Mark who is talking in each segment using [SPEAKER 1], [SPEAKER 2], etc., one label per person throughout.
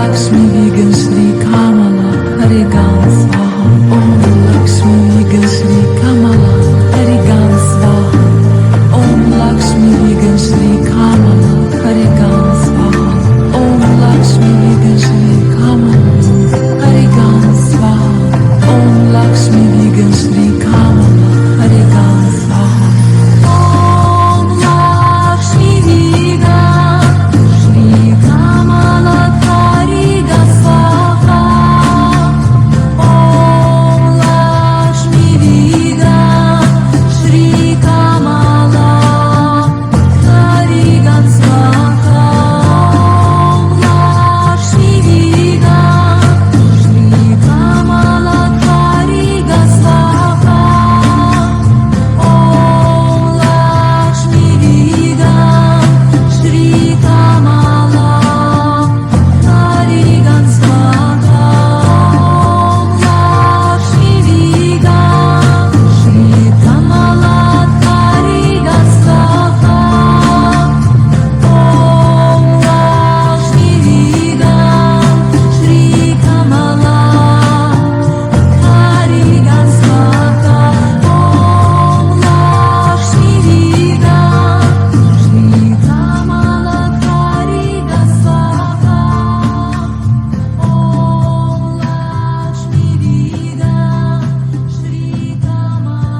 [SPEAKER 1] Lakshmi Vegan Sri Kamala Harigan Swaha. Om Lakshmi Vegan Sri Kamala Harigan Swaha. Om Lakshmi Vegan Sri Kamala Harigan Swaha. Om Lakshmi Vegan Sri Kamala Harigan Swaha. Om Lakshmi Vegan Sri Kamala Harigan Swaha. Om Lakshmi Vegan Sri Kamala Harigan Swaha. Om Lakshmi Vegan Sri Kamala Harigan Swaha. Om Lakshmi Vegan Sri Kamala Harigan Swaha. Om Lakshmi Vegan Sri Kamala Harigan Swaha. Om Lakshmi Vegan Sri Kamala Harigan Swaha. Om Lakshmi Vegan Sri Kamala Harigan Swaha. Om Lakshmi Vegan Sri Kamala Harigan Swaha. Om Lakshmi Vegan Sri Kamala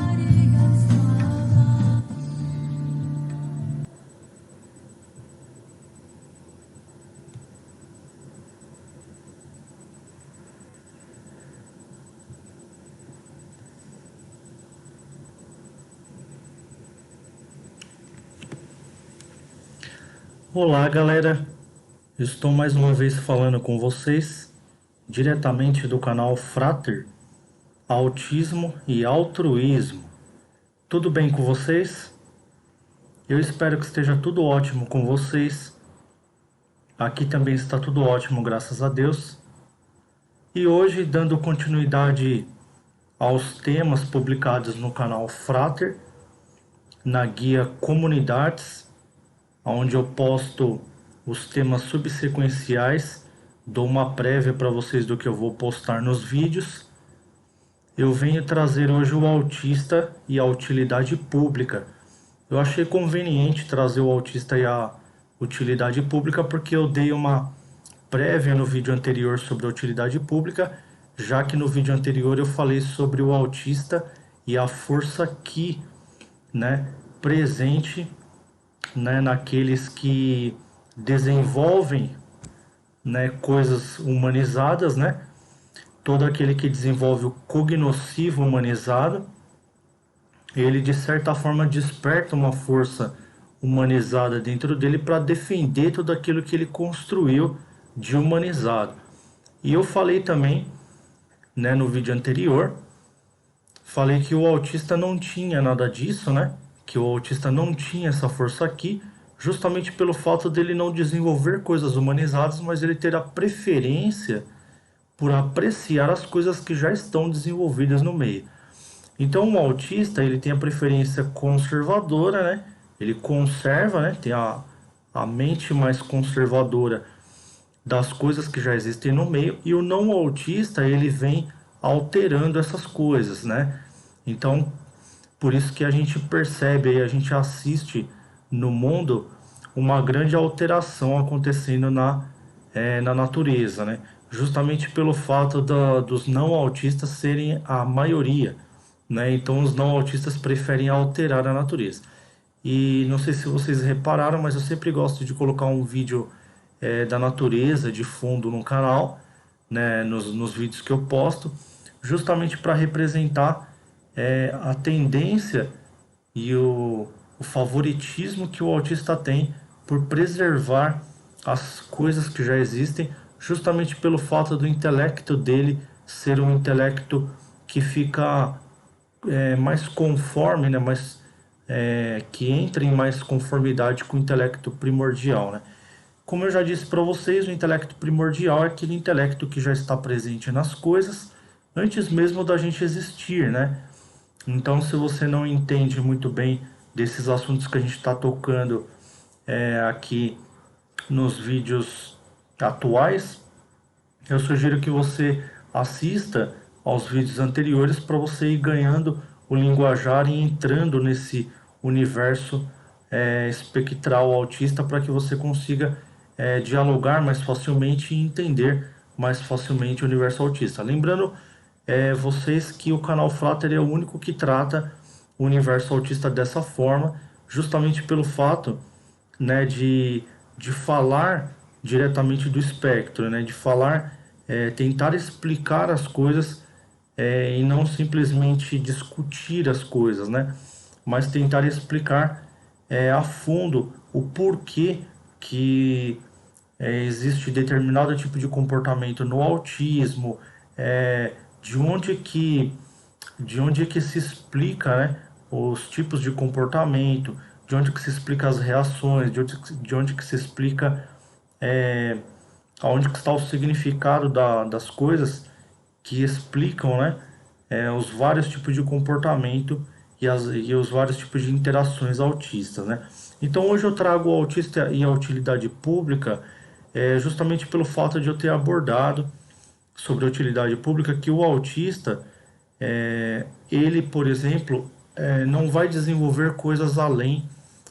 [SPEAKER 1] Harigan Swaha.
[SPEAKER 2] Olá, galera. Estou mais uma vez falando com vocês, diretamente do canal Frater, Autismo e Altruísmo. Tudo bem com vocês? Eu espero que esteja tudo ótimo com vocês. Aqui também está tudo ótimo, graças a Deus. E hoje, dando continuidade aos temas publicados no canal Frater, na guia Comunidades, onde eu posto os temas subsequenciais, dou uma prévia para vocês do que eu vou postar nos vídeos. Eu venho trazer hoje o autista e a utilidade pública. Eu achei conveniente trazer o autista e a utilidade pública porque eu dei uma prévia no vídeo anterior sobre a utilidade pública, já que no vídeo anterior eu falei sobre o autista e a força Ki, né, presente, né, naqueles que desenvolvem, né, coisas humanizadas, né? Todo aquele que desenvolve o cognoscivo humanizado, ele de certa forma desperta uma força humanizada dentro dele para defender tudo aquilo que ele construiu de humanizado. E eu falei também, né, no vídeo anterior, falei que o autista não tinha nada disso, né? Que o autista não tinha essa força aqui, justamente pelo fato dele não desenvolver coisas humanizadas, mas ele ter a preferência por apreciar as coisas que já estão desenvolvidas no meio. Então o autista, ele tem a preferência conservadora, né? Ele conserva, né? Tem a mente mais conservadora das coisas que já existem no meio, e o não autista, ele vem alterando essas coisas, né? Então, por isso que a gente percebe aí, a gente assiste no mundo uma grande alteração acontecendo na natureza, né? Justamente pelo fato dos não autistas serem a maioria, né? Então os não autistas preferem alterar a natureza. E não sei se vocês repararam, mas eu sempre gosto de colocar um vídeo da natureza de fundo no canal, né? Nos vídeos que eu posto, justamente para representar a tendência e o favoritismo que o autista tem por preservar as coisas que já existem, justamente pelo fato do intelecto dele ser um intelecto que fica mais conforme, né? Que entra em mais conformidade com o intelecto primordial, né? Como eu já disse para vocês, o intelecto primordial é aquele intelecto que já está presente nas coisas antes mesmo da gente existir, né? Então, se você não entende muito bem desses assuntos que a gente está tocando aqui nos vídeos atuais, eu sugiro que você assista aos vídeos anteriores para você ir ganhando o linguajar e entrando nesse universo espectral autista para que você consiga dialogar mais facilmente e entender mais facilmente o universo autista. Lembrando vocês que o canal Frater é o único que trata o universo autista dessa forma, justamente pelo fato, né, de falar diretamente do espectro, né, de falar, tentar explicar as coisas e não simplesmente discutir as coisas, né, mas tentar explicar a fundo o porquê que existe determinado tipo de comportamento no autismo, é, de onde que de onde é que se explica, né, os tipos de comportamento, de onde que se explica as reações, de onde que se explica é, aonde que está o significado das coisas que explicam, né, os vários tipos de comportamento e os vários tipos de interações autistas, né. Então hoje eu trago o autista e a utilidade pública justamente pelo fato de eu ter abordado sobre a utilidade pública que o autista ele, por exemplo, não vai desenvolver coisas além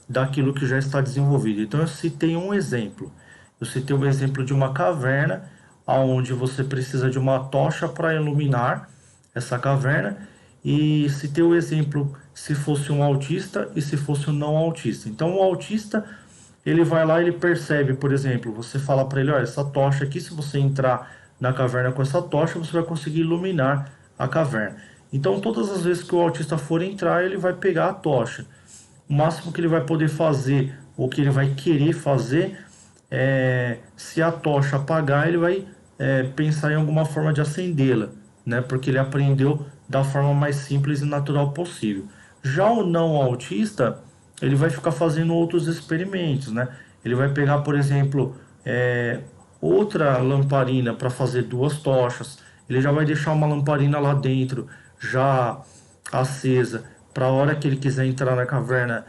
[SPEAKER 2] daquilo que já está desenvolvido. Então eu citei um exemplo. Eu citei o exemplo de uma caverna, onde você precisa de uma tocha para iluminar essa caverna, e citei o exemplo se fosse um autista e se fosse um não autista. Então o autista ele vai lá, ele percebe, por exemplo, você fala para ele, olha, essa tocha aqui, se você entrar na caverna com essa tocha, você vai conseguir iluminar a caverna. Então, todas as vezes que o autista for entrar, ele vai pegar a tocha. O máximo que ele vai poder fazer, ou que ele vai querer fazer, se a tocha apagar, ele vai pensar em alguma forma de acendê-la, né? Porque ele aprendeu da forma mais simples e natural possível. Já o não autista, ele vai ficar fazendo outros experimentos, né? Ele vai pegar, por exemplo, outra lamparina para fazer duas tochas. Ele já vai deixar uma lamparina lá dentro, já acesa, para a hora que ele quiser entrar na caverna,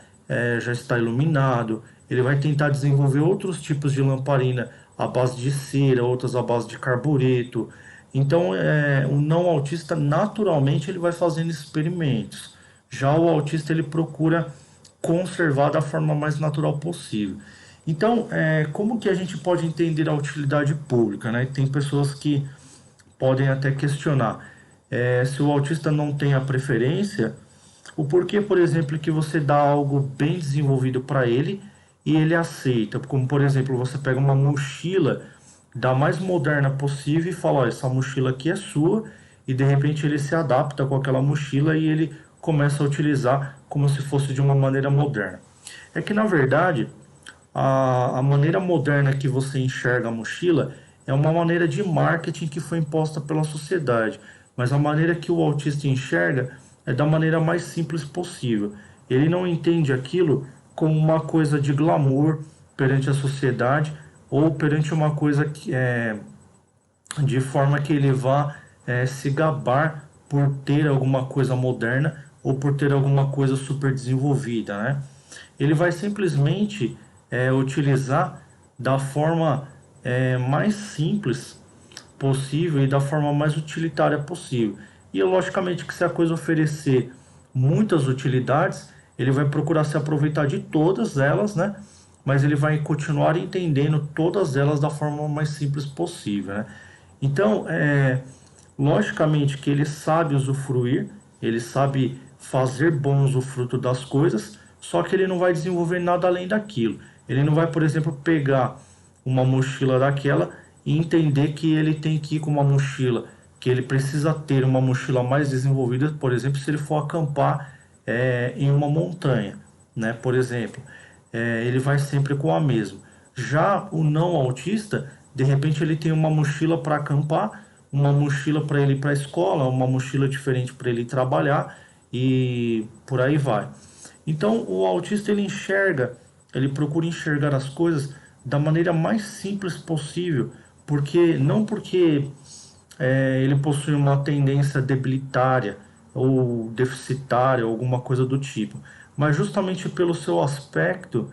[SPEAKER 2] já está iluminado. Ele vai tentar desenvolver outros tipos de lamparina à base de cera, outras à base de carbureto. Então, o não autista, naturalmente, ele vai fazendo experimentos. Já o autista, ele procura conservar da forma mais natural possível. Então, como que a gente pode entender a utilidade pública, né? Tem pessoas que podem até questionar se o autista não tem a preferência, o porquê, por exemplo, que você dá algo bem desenvolvido para ele e ele aceita. Como, por exemplo, você pega uma mochila da mais moderna possível e fala, ó, essa mochila aqui é sua, e de repente ele se adapta com aquela mochila e ele começa a utilizar como se fosse de uma maneira moderna. É que, na verdade, a maneira moderna que você enxerga a mochila é uma maneira de marketing que foi imposta pela sociedade, mas a maneira que o autista enxerga é da maneira mais simples possível. Ele não entende aquilo como uma coisa de glamour perante a sociedade ou perante uma coisa que de forma que ele vá se gabar por ter alguma coisa moderna ou por ter alguma coisa super desenvolvida, né? Ele vai simplesmente utilizar da forma mais simples possível e da forma mais utilitária possível. E logicamente que se a coisa oferecer muitas utilidades, ele vai procurar se aproveitar de todas elas, né? Mas ele vai continuar entendendo todas elas da forma mais simples possível, né? Então, logicamente que ele sabe usufruir, ele sabe fazer bom usufruto das coisas, só que ele não vai desenvolver nada além daquilo. Ele não vai, por exemplo, pegar uma mochila daquela e entender que ele tem que ir com uma mochila, que ele precisa ter uma mochila mais desenvolvida, por exemplo, se ele for acampar em uma montanha, né? Por exemplo, ele vai sempre com a mesma. Já o não autista, de repente ele tem uma mochila para acampar, uma mochila para ele ir para a escola, uma mochila diferente para ele trabalhar e por aí vai. Então o autista ele enxerga, ele procura enxergar as coisas da maneira mais simples possível, porque não porque ele possui uma tendência debilitária ou deficitária, alguma coisa do tipo, mas justamente pelo seu aspecto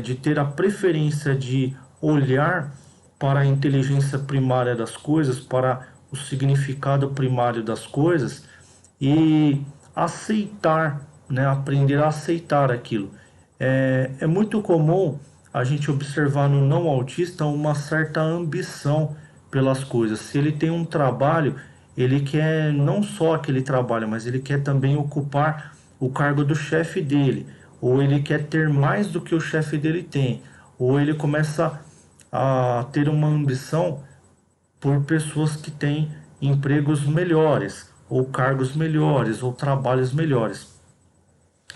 [SPEAKER 2] de ter a preferência de olhar para a inteligência primária das coisas, para o significado primário das coisas e aceitar, né, aprender a aceitar aquilo. É muito comum a gente observar no não autista uma certa ambição pelas coisas. Se ele tem um trabalho, ele quer não só aquele trabalho, mas ele quer também ocupar o cargo do chefe dele, ou ele quer ter mais do que o chefe dele tem, ou ele começa a ter uma ambição por pessoas que têm empregos melhores, ou cargos melhores, ou trabalhos melhores.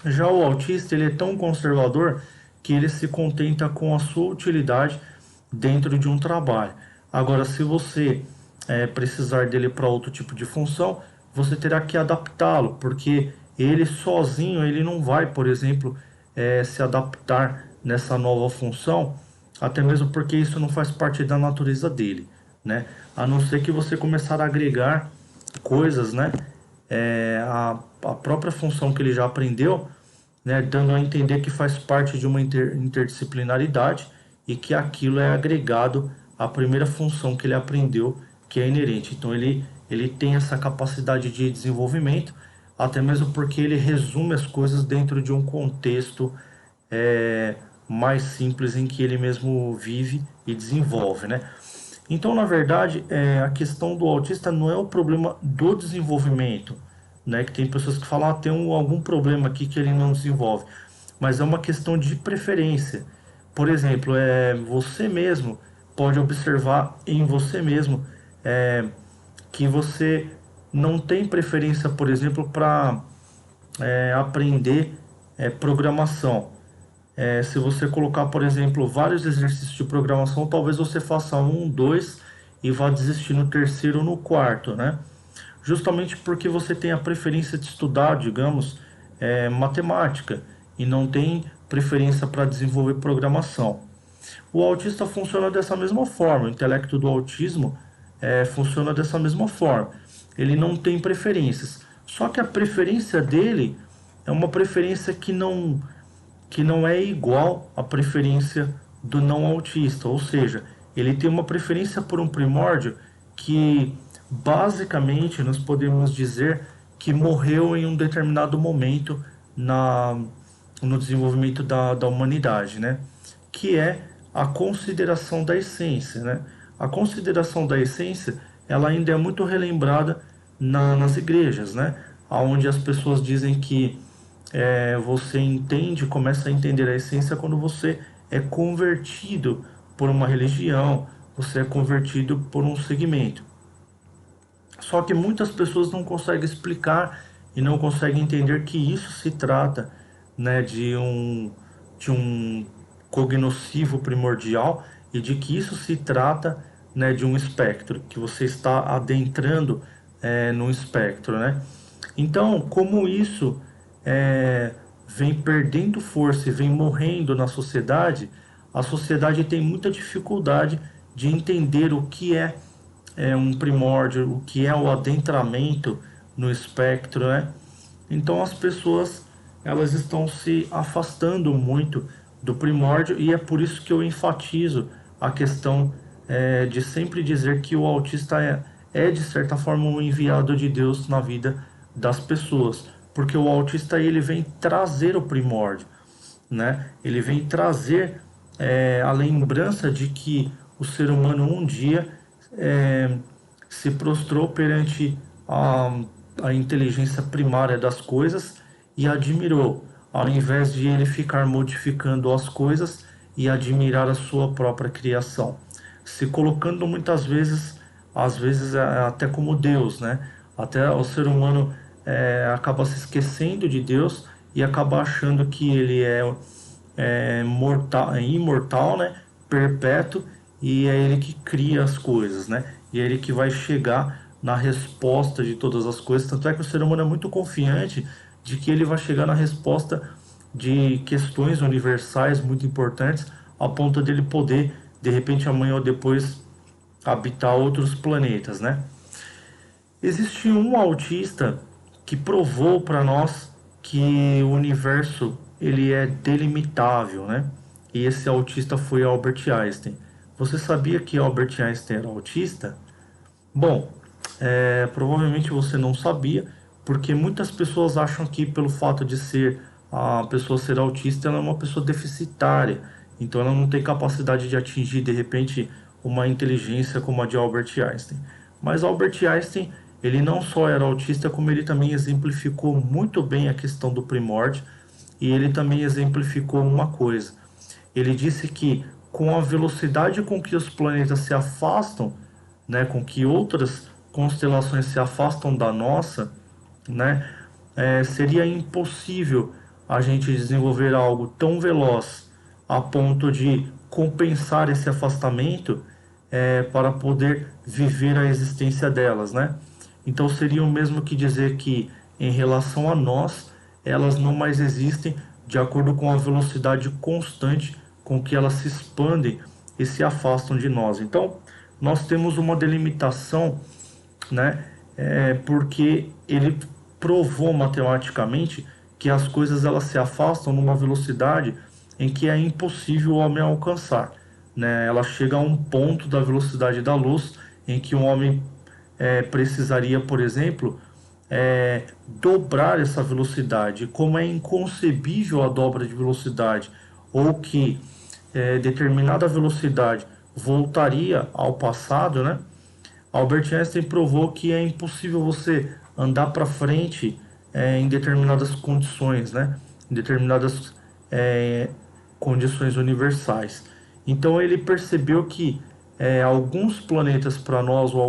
[SPEAKER 2] Já o autista, ele é tão conservador que ele se contenta com a sua utilidade dentro de um trabalho. Agora, se você precisar dele para outro tipo de função, você terá que adaptá-lo, porque ele sozinho ele não vai, por exemplo, se adaptar nessa nova função, até mesmo porque isso não faz parte da natureza dele, né? A não ser que você começar a agregar coisas, né? A própria função que ele já aprendeu, né? Dando a entender que faz parte de uma interdisciplinaridade e que aquilo é agregado à primeira função que ele aprendeu, que é inerente. Então ele tem essa capacidade de desenvolvimento, até mesmo porque ele resume as coisas dentro de um contexto é, mais simples em que ele mesmo vive e desenvolve, né? Então, na verdade, a questão do autista não é o problema do desenvolvimento, né? Que tem pessoas que falam, tem algum problema aqui que ele não desenvolve, mas é uma questão de preferência. Por exemplo, você mesmo pode observar em você mesmo que você não tem preferência, por exemplo, para aprender programação. Se você colocar, por exemplo, vários exercícios de programação, talvez você faça um, dois e vá desistir no terceiro ou no quarto, né? Justamente porque você tem a preferência de estudar, digamos, matemática e não tem preferência para desenvolver programação. O autista funciona dessa mesma forma, o intelecto do autismo funciona dessa mesma forma. Ele não tem preferências, só que a preferência dele é uma preferência que não é igual à preferência do não autista, ou seja, ele tem uma preferência por um primórdio que basicamente nós podemos dizer que morreu em um determinado momento no desenvolvimento da humanidade, né? Que é a consideração da essência, né? A consideração da essência, ela ainda é muito relembrada nas igrejas, né? Onde as pessoas dizem que você entende, começa a entender a essência quando você é convertido por uma religião, você é convertido por um segmento. Só que muitas pessoas não conseguem explicar e não conseguem entender que isso se trata, né, de um cognoscivo primordial e de que isso se trata, né, de um espectro, que você está adentrando no espectro, né? Então, como isso vem perdendo força e vem morrendo na sociedade, a sociedade tem muita dificuldade de entender o que é um primórdio, o que é o adentramento no espectro, né? Então as pessoas elas estão se afastando muito do primórdio e é por isso que eu enfatizo a questão de sempre dizer que o autista é de certa forma um enviado de Deus na vida das pessoas, porque o autista ele vem trazer o primórdio, né? Ele vem trazer a lembrança de que o ser humano um dia se prostrou perante a inteligência primária das coisas e admirou, ao invés de ele ficar modificando as coisas e admirar a sua própria criação, se colocando muitas vezes, às vezes até como Deus, né? Até o ser humano acaba se esquecendo de Deus e acaba achando que ele mortal, imortal, né? Perpétuo, e é ele que cria as coisas, né? E é ele que vai chegar na resposta de todas as coisas. Tanto é que o ser humano é muito confiante de que ele vai chegar na resposta de questões universais muito importantes, a ponto dele poder, de repente, amanhã ou depois, habitar outros planetas, né? Existe um autista que provou para nós que o universo ele é delimitável, né? E esse autista foi Albert Einstein. Você sabia que Albert Einstein era autista? Bom, provavelmente você não sabia, porque muitas pessoas acham que pelo fato de ser a pessoa ser autista, ela é uma pessoa deficitária, então ela não tem capacidade de atingir de repente uma inteligência como a de Albert Einstein. Mas Albert Einstein, ele não só era autista, como ele também exemplificou muito bem a questão do primórdio, e ele também exemplificou uma coisa. Ele disse que com a velocidade com que os planetas se afastam, né, com que outras constelações se afastam da nossa, né, seria impossível a gente desenvolver algo tão veloz a ponto de compensar esse afastamento para poder viver a existência delas, né? Então seria o mesmo que dizer que em relação a nós, elas não mais existem de acordo com a velocidade constante com que elas se expandem e se afastam de nós. Então, nós temos uma delimitação, né? Porque ele provou matematicamente que as coisas elas se afastam numa velocidade em que é impossível o homem alcançar, né? Ela chega a um ponto da velocidade da luz em que um homem precisaria, por exemplo, dobrar essa velocidade. Como é inconcebível a dobra de velocidade, ou que determinada velocidade voltaria ao passado, né? Albert Einstein provou que é impossível você andar para frente em determinadas condições, né? Em determinadas condições universais. Então ele percebeu que alguns planetas para nós, ou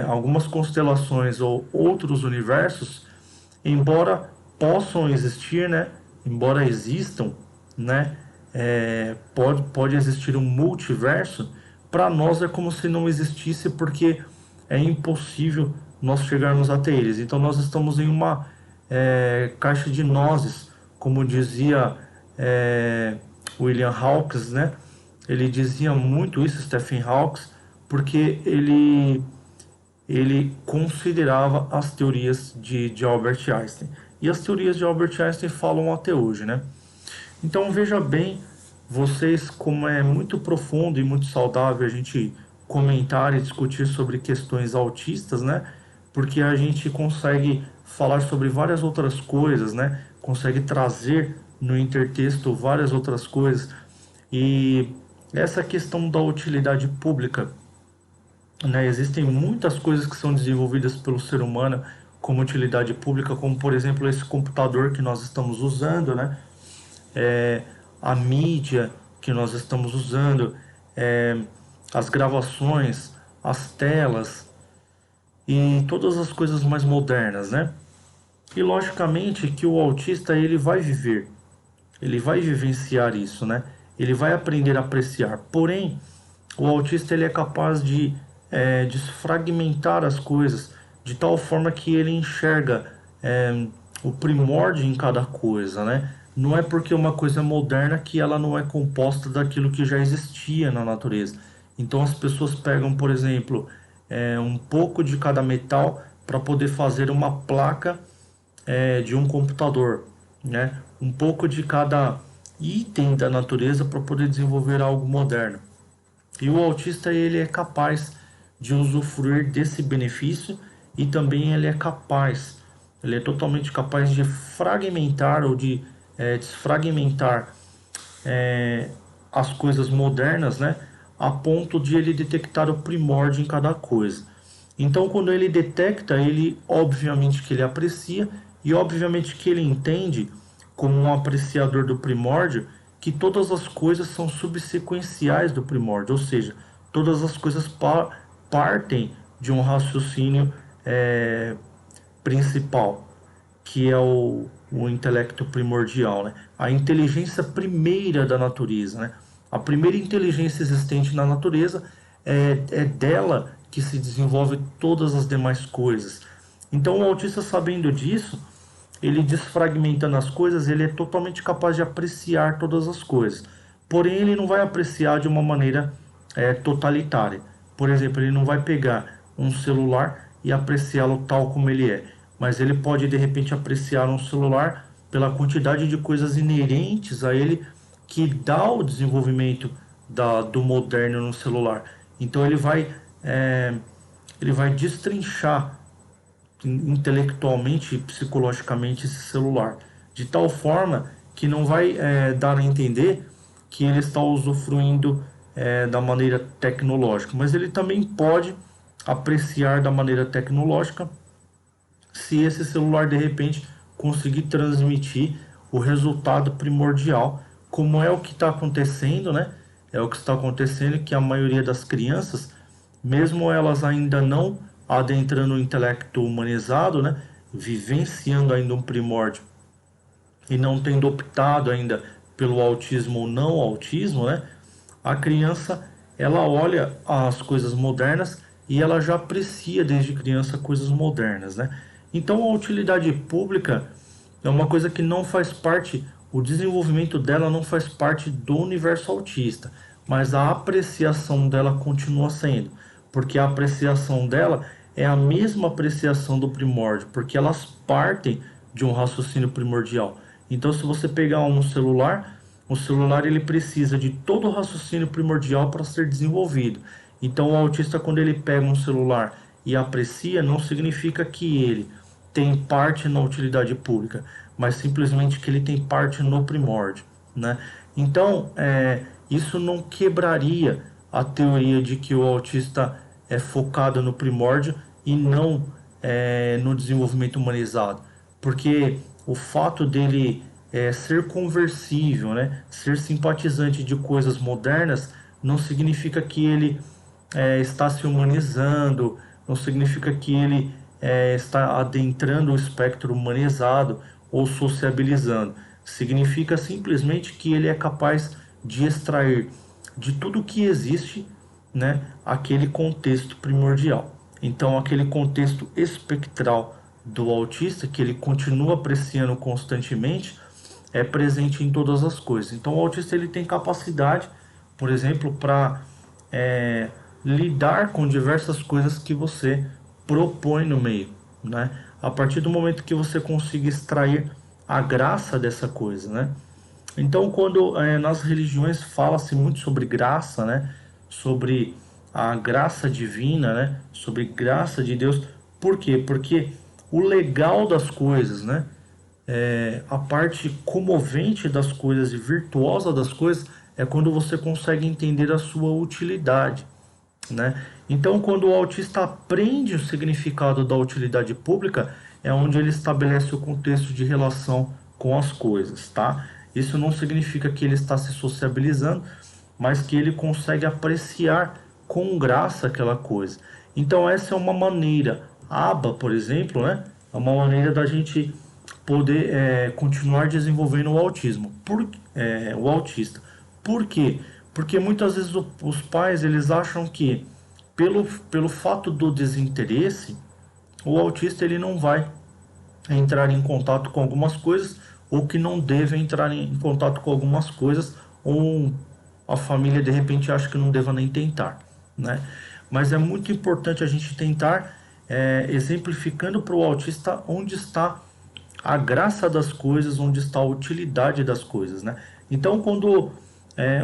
[SPEAKER 2] algumas constelações ou outros universos, embora possam existir, né? Embora existam, né? Pode existir um multiverso. Para nós é como se não existisse, porque é impossível nós chegarmos até eles. Então nós estamos em uma caixa de nozes, como dizia William Hawkes, né? Ele dizia muito isso, Stephen Hawking, porque ele considerava as teorias de Albert Einstein. E as teorias de Albert Einstein falam até hoje, né? Então veja bem, vocês, como é muito profundo e muito saudável a gente comentar e discutir sobre questões autistas, né? Porque a gente consegue falar sobre várias outras coisas, né? Consegue trazer no intertexto várias outras coisas. E essa questão da utilidade pública, né? Existem muitas coisas que são desenvolvidas pelo ser humano como utilidade pública, como por exemplo esse computador que nós estamos usando, né? A mídia que nós estamos usando, as gravações, as telas e todas as coisas mais modernas, né? E logicamente que o autista ele vai viver, ele vai vivenciar isso, né? Ele vai aprender a apreciar. Porém, o autista ele é capaz de desfragmentar as coisas de tal forma que ele enxerga o primórdio em cada coisa, né? Não é porque uma coisa é moderna que ela não é composta daquilo que já existia na natureza. Então as pessoas pegam, por exemplo, um pouco de cada metal para poder fazer uma placa de um computador, né? Um pouco de cada item da natureza para poder desenvolver algo moderno. E o autista ele é capaz de usufruir desse benefício e também ele é totalmente capaz de fragmentar ou de desfragmentar as coisas modernas, né, a ponto de ele detectar o primórdio em cada coisa. Então, quando ele detecta, ele obviamente que ele aprecia e obviamente que ele entende, como um apreciador do primórdio, que todas as coisas são subsequenciais do primórdio, ou seja, todas as coisas partem de um raciocínio principal, que é o intelecto primordial, né? A inteligência primeira da natureza, né? A primeira inteligência existente na natureza é dela que se desenvolve todas as demais coisas. Então o autista, sabendo disso, ele desfragmentando as coisas, ele é totalmente capaz de apreciar todas as coisas. Porém, ele não vai apreciar de uma maneira totalitária. Por exemplo, ele não vai pegar um celular e apreciá-lo tal como ele é, mas ele pode de repente apreciar um celular pela quantidade de coisas inerentes a ele que dá o desenvolvimento do moderno no celular. Então ele vai destrinchar intelectualmente e psicologicamente esse celular, de tal forma que não vai dar a entender que ele está usufruindo da maneira tecnológica, mas ele também pode apreciar da maneira tecnológica se esse celular de repente conseguir transmitir o resultado primordial, como é o que está acontecendo, né? É o que está acontecendo que a maioria das crianças, mesmo elas ainda não adentrando o intelecto humanizado, né? Vivenciando ainda um primórdio e não tendo optado ainda pelo autismo ou não autismo, né? A criança, ela olha as coisas modernas e ela já aprecia desde criança coisas modernas, né? Então a utilidade pública é uma coisa que não faz parte, o desenvolvimento dela não faz parte do universo autista, mas a apreciação dela continua sendo, porque a apreciação dela é a mesma apreciação do primórdio, porque elas partem de um raciocínio primordial. Então, se você pegar um celular, o celular ele precisa de todo o raciocínio primordial para ser desenvolvido. Então, o autista, quando ele pega um celular e aprecia, não significa que ele tem parte na utilidade pública, mas simplesmente que ele tem parte no primórdio, né? Então, isso não quebraria a teoria de que o autista é focado no primórdio e não no desenvolvimento humanizado, porque o fato dele ser conversível, né, ser simpatizante de coisas modernas, não significa que ele está se humanizando, não significa que ele está adentrando o espectro humanizado ou sociabilizando. Significa simplesmente que ele é capaz de extrair de tudo que existe, né, aquele contexto primordial. Então, aquele contexto espectral do autista, que ele continua apreciando constantemente, é presente em todas as coisas. Então, o autista ele tem capacidade, por exemplo, para lidar com diversas coisas que você propõe no meio, né? A partir do momento que você consiga extrair a graça dessa coisa, né? Então, quando nas religiões fala-se muito sobre graça, né? Sobre a graça divina, né? Sobre graça de Deus. Por quê? Porque o legal das coisas, né? A parte comovente das coisas e virtuosa das coisas é quando você consegue entender a sua utilidade, né? Então, quando o autista aprende o significado da utilidade pública, é onde ele estabelece o contexto de relação com as coisas, tá? Isso não significa que ele está se sociabilizando, mas que ele consegue apreciar com graça aquela coisa. Então, essa é uma maneira. A aba, por exemplo, né? É uma maneira da gente poder continuar desenvolvendo o autismo, o autista. Por quê? Porque muitas vezes os pais eles acham que pelo fato do desinteresse, o autista ele não vai entrar em contato com algumas coisas ou que não deve entrar em contato com algumas coisas ou a família de repente acha que não deva nem tentar, né? Mas é muito importante a gente tentar exemplificando para o autista onde está a graça das coisas, onde está a utilidade das coisas, né? Então, quando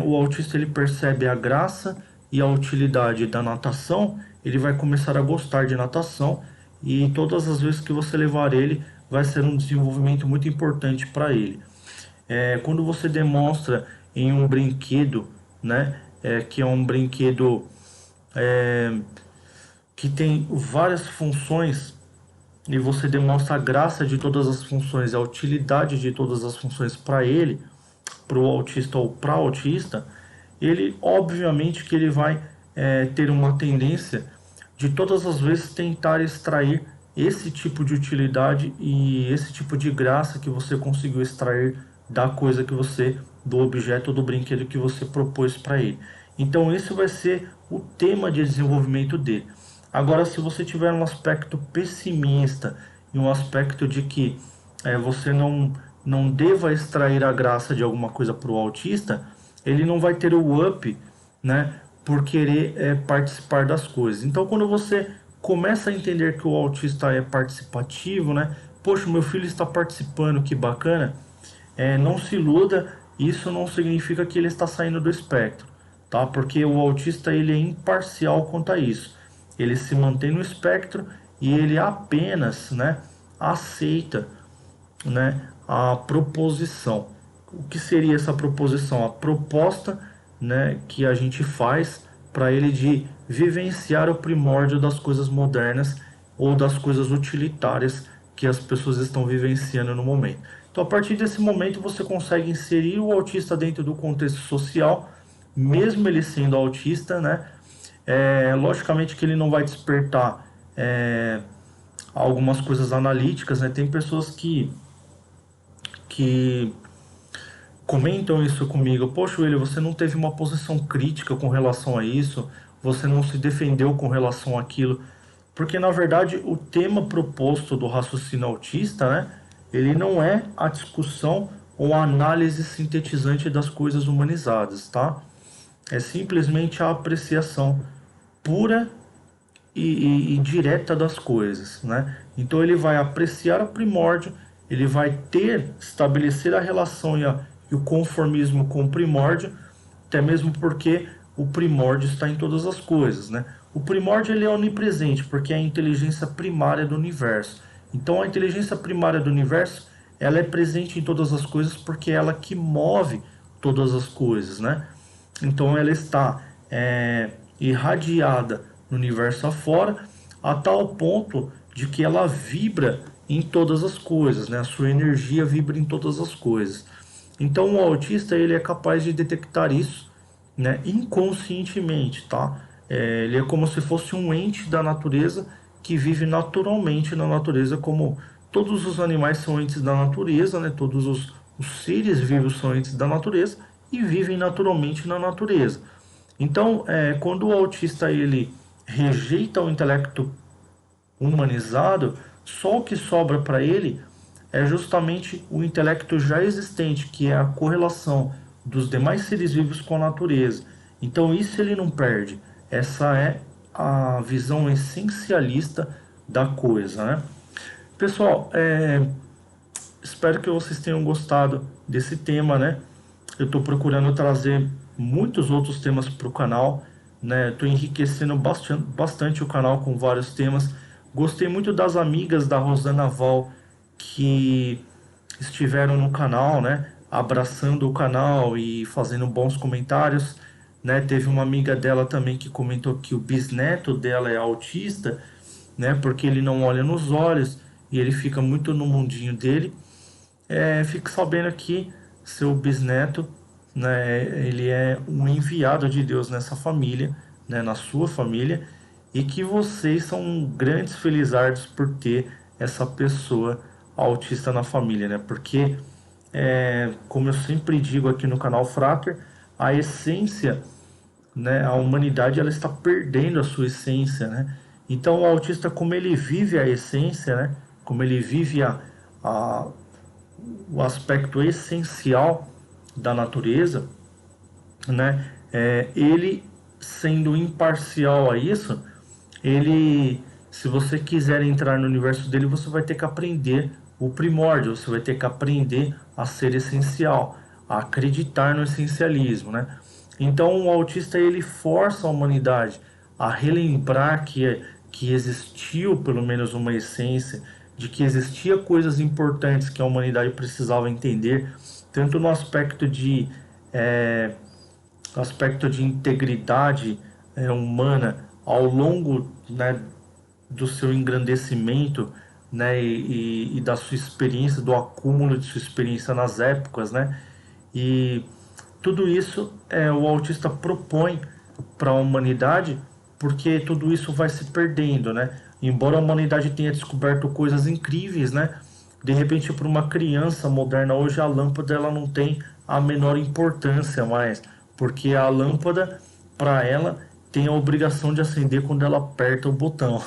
[SPEAKER 2] o autista ele percebe a graça e a utilidade da natação, ele vai começar a gostar de natação e todas as vezes que você levar ele, vai ser um desenvolvimento muito importante para ele. Quando você demonstra em um brinquedo, né, que é um brinquedo que tem várias funções e você demonstra a graça de todas as funções, a utilidade de todas as funções para ele, para o autista ou para autista, ele obviamente que ele vai ter uma tendência de todas as vezes tentar extrair esse tipo de utilidade e esse tipo de graça que você conseguiu extrair da coisa que você, do objeto ou do brinquedo que você propôs para ele. Então esse vai ser o tema de desenvolvimento dele. Agora, se você tiver um aspecto pessimista e um aspecto de que você não deva extrair a graça de alguma coisa para o autista, ele não vai ter o up, né, por querer participar das coisas. Então, quando você começa a entender que o autista é participativo, né, poxa, meu filho está participando, que bacana. Não se iluda, isso não significa que ele está saindo do espectro, tá? Porque o autista ele é imparcial quanto a isso. Ele se mantém no espectro e ele apenas, né, aceita, né, a proposição. O que seria essa proposição? A proposta, né, que a gente faz para ele de vivenciar o primórdio das coisas modernas ou das coisas utilitárias que as pessoas estão vivenciando no momento. Então, a partir desse momento, você consegue inserir o autista dentro do contexto social, mesmo ele sendo autista, né? Logicamente que ele não vai despertar algumas coisas analíticas, né? Tem pessoas que comentam isso comigo. Poxa, William, você não teve uma posição crítica com relação a isso, você não se defendeu com relação àquilo. Porque, na verdade, o tema proposto do raciocínio autista, né, ele não é a discussão ou a análise sintetizante das coisas humanizadas, tá? É simplesmente a apreciação pura e direta das coisas, né? Então ele vai apreciar o primórdio, ele vai estabelecer a relação e o conformismo com o primórdio, até mesmo porque o primórdio está em todas as coisas, né? O primórdio ele é onipresente, porque é a inteligência primária do universo. Então a inteligência primária do universo, ela é presente em todas as coisas porque é ela que move todas as coisas, né? Então ela está irradiada no universo afora, a tal ponto de que ela vibra em todas as coisas, né? A sua energia vibra em todas as coisas. Então o autista ele é capaz de detectar isso, né, inconscientemente, tá? Ele é como se fosse um ente da natureza que vive naturalmente na natureza, como todos os animais são entes da natureza, né? Todos os seres vivos são entes da natureza e vivem naturalmente na natureza. Então, quando o autista ele rejeita o intelecto humanizado, só o que sobra para ele é justamente o intelecto já existente, que é a correlação dos demais seres vivos com a natureza. Então isso ele não perde. Essa é a visão essencialista da coisa, né? Pessoal, espero que vocês tenham gostado desse tema, né? Eu estou procurando trazer muitos outros temas para o canal, né? Estou enriquecendo bastante o canal com vários temas. Gostei muito das amigas da Rosana Val que estiveram no canal, né? Abraçando o canal e fazendo bons comentários, né? Teve uma amiga dela também que comentou que o bisneto dela é autista, né? Porque ele não olha nos olhos e ele fica muito no mundinho dele. Fique sabendo que seu bisneto, né? Ele é um enviado de Deus nessa família, né? Na sua família, e que vocês são grandes felizardos por ter essa pessoa autista na família, né? Porque, como eu sempre digo aqui no canal Frater, a essência, né? A humanidade ela está perdendo a sua essência, né? Então o autista, como ele vive a essência, né? Como ele vive a, o aspecto essencial da natureza, né? Ele sendo imparcial a isso, ele, se você quiser entrar no universo dele, você vai ter que aprender o primórdio, você vai ter que aprender a ser essencial, a acreditar no essencialismo, né? Então o autista ele força a humanidade a relembrar que existiu pelo menos uma essência, de que existia coisas importantes que a humanidade precisava entender, tanto no aspecto de integridade humana ao longo, né, do seu engrandecimento, né, e da sua experiência, do acúmulo de sua experiência nas épocas, né, e tudo isso o autista propõe para a humanidade, porque tudo isso vai se perdendo, né? Embora a humanidade tenha descoberto coisas incríveis, né? De repente, para uma criança moderna hoje, a lâmpada ela não tem a menor importância mais, porque a lâmpada, para ela, tem a obrigação de acender quando ela aperta o botão.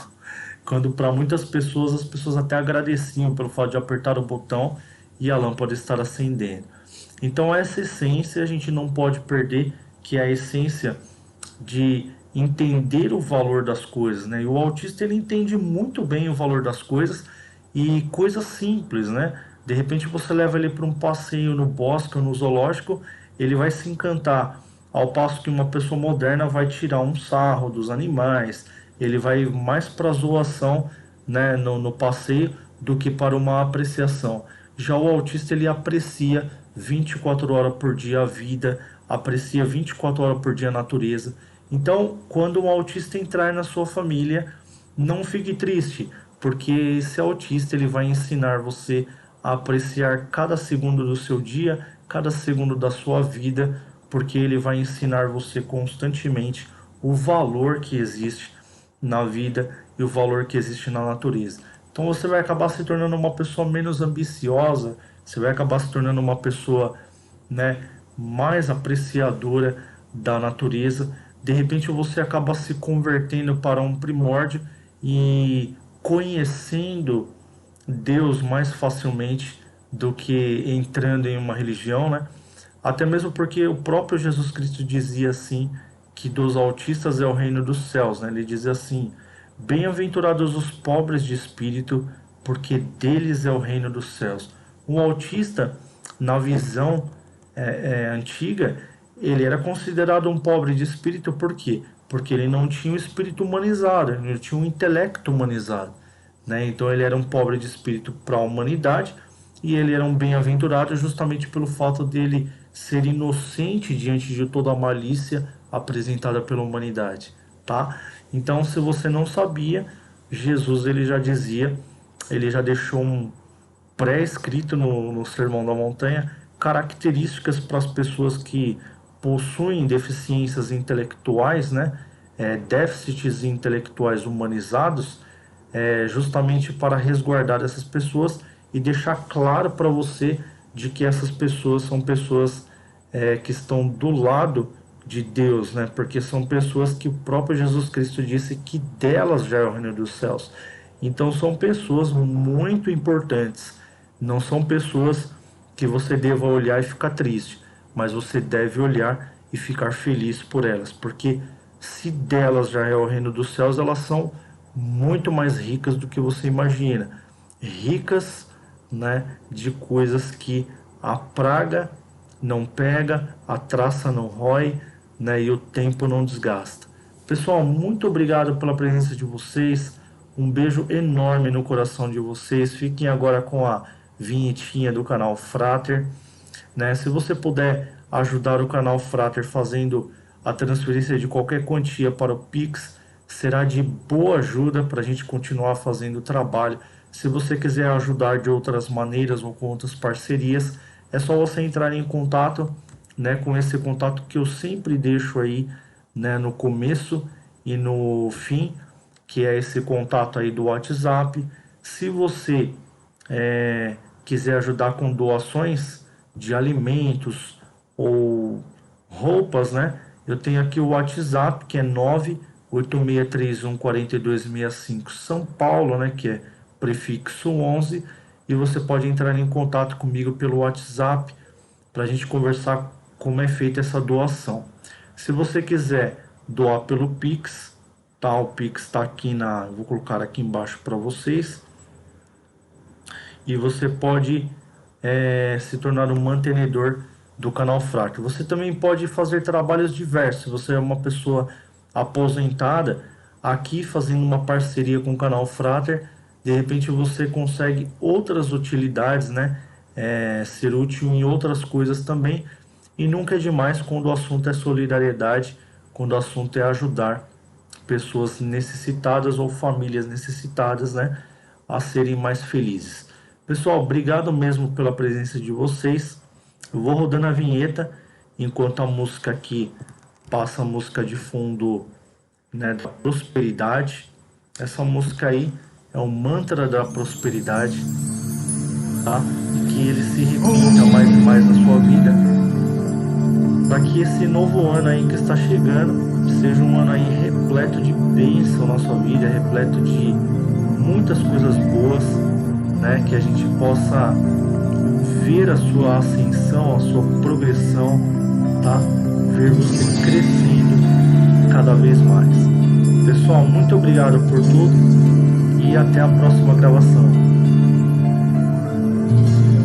[SPEAKER 2] Quando para muitas pessoas, as pessoas até agradeciam pelo fato de apertar o botão e a lâmpada estar acendendo. Então essa essência a gente não pode perder, que é a essência de entender o valor das coisas, né? E o autista ele entende muito bem o valor das coisas e coisas simples, né? De repente você leva ele para um passeio no bosque ou no zoológico, ele vai se encantar, ao passo que uma pessoa moderna vai tirar um sarro dos animais, ele vai mais para zoação, né, no passeio do que para uma apreciação. Já o autista ele aprecia 24 horas por dia a vida, aprecia 24 horas por dia a natureza. Então, quando um autista entrar na sua família, não fique triste, porque esse autista ele vai ensinar você a apreciar cada segundo do seu dia, cada segundo da sua vida, porque ele vai ensinar você constantemente o valor que existe na vida e o valor que existe na natureza. Então você vai acabar se tornando uma pessoa menos ambiciosa, você vai acabar se tornando uma pessoa, né, mais apreciadora da natureza. De repente você acaba se convertendo para um primórdio e conhecendo Deus mais facilmente do que entrando em uma religião, né? Até mesmo porque o próprio Jesus Cristo dizia assim, que dos autistas é o reino dos céus, né? Ele dizia assim: bem-aventurados os pobres de espírito, porque deles é o reino dos céus. Um autista, na visão antiga, ele era considerado um pobre de espírito, por quê? Porque ele não tinha o espírito humanizado, ele não tinha o intelecto humanizado, né? Então ele era um pobre de espírito para a humanidade, e ele era um bem-aventurado justamente pelo fato dele ser inocente diante de toda a malícia apresentada pela humanidade, tá? Então, se você não sabia, Jesus ele já dizia, ele já deixou um pré-escrito no Sermão da Montanha, características para as pessoas que possuem deficiências intelectuais, né? Déficits intelectuais humanizados, justamente para resguardar essas pessoas e deixar claro para você de que essas pessoas são pessoas que estão do lado de Deus, né? Porque são pessoas que o próprio Jesus Cristo disse que delas já é o reino dos céus. Então são pessoas muito importantes. Não são pessoas que você deva olhar e ficar triste, mas você deve olhar e ficar feliz por elas, porque se delas já é o reino dos céus, elas são muito mais ricas do que você imagina. Ricas, né, de coisas que a praga não pega, a traça não rói, né, e o tempo não desgasta. Pessoal, muito obrigado pela presença de vocês. Um beijo enorme no coração de vocês. Fiquem agora com a vinhetinha do canal Frater, né? Se você puder ajudar o canal Frater fazendo a transferência de qualquer quantia para o Pix, será de boa ajuda para a gente continuar fazendo o trabalho. Se você quiser ajudar de outras maneiras ou com outras parcerias, é só você entrar em contato, né, com esse contato que eu sempre deixo aí, né, no começo e no fim, que é esse contato aí do WhatsApp. Se você quiser ajudar com doações de alimentos ou roupas, né, eu tenho aqui o WhatsApp, que é 986314265 São Paulo, né, que é prefixo 11, e você pode entrar em contato comigo pelo WhatsApp para a gente conversar como é feita essa doação. Se você quiser doar pelo Pix, tá? O Pix está aqui vou colocar aqui embaixo para vocês, e você pode se tornar um mantenedor do canal Frater. Você também pode fazer trabalhos diversos. Se você é uma pessoa aposentada, aqui fazendo uma parceria com o canal Frater, de repente você consegue outras utilidades, né? Ser útil em outras coisas também. E nunca é demais quando o assunto é solidariedade, quando o assunto é ajudar pessoas necessitadas ou famílias necessitadas, né, a serem mais felizes. Pessoal, obrigado mesmo pela presença de vocês. Eu vou rodando a vinheta enquanto a música aqui passa, a música de fundo, né, da prosperidade. Essa música aí é o mantra da prosperidade, tá? E que ele se repita mais e mais na sua vida, para que esse novo ano aí que está chegando seja um ano aí repleto de bênção na sua vida, repleto de muitas coisas boas, né? Que a gente possa ver a sua ascensão, a sua progressão, tá? Ver você crescendo cada vez mais. Pessoal, muito obrigado por tudo e até a próxima gravação.
[SPEAKER 1] Om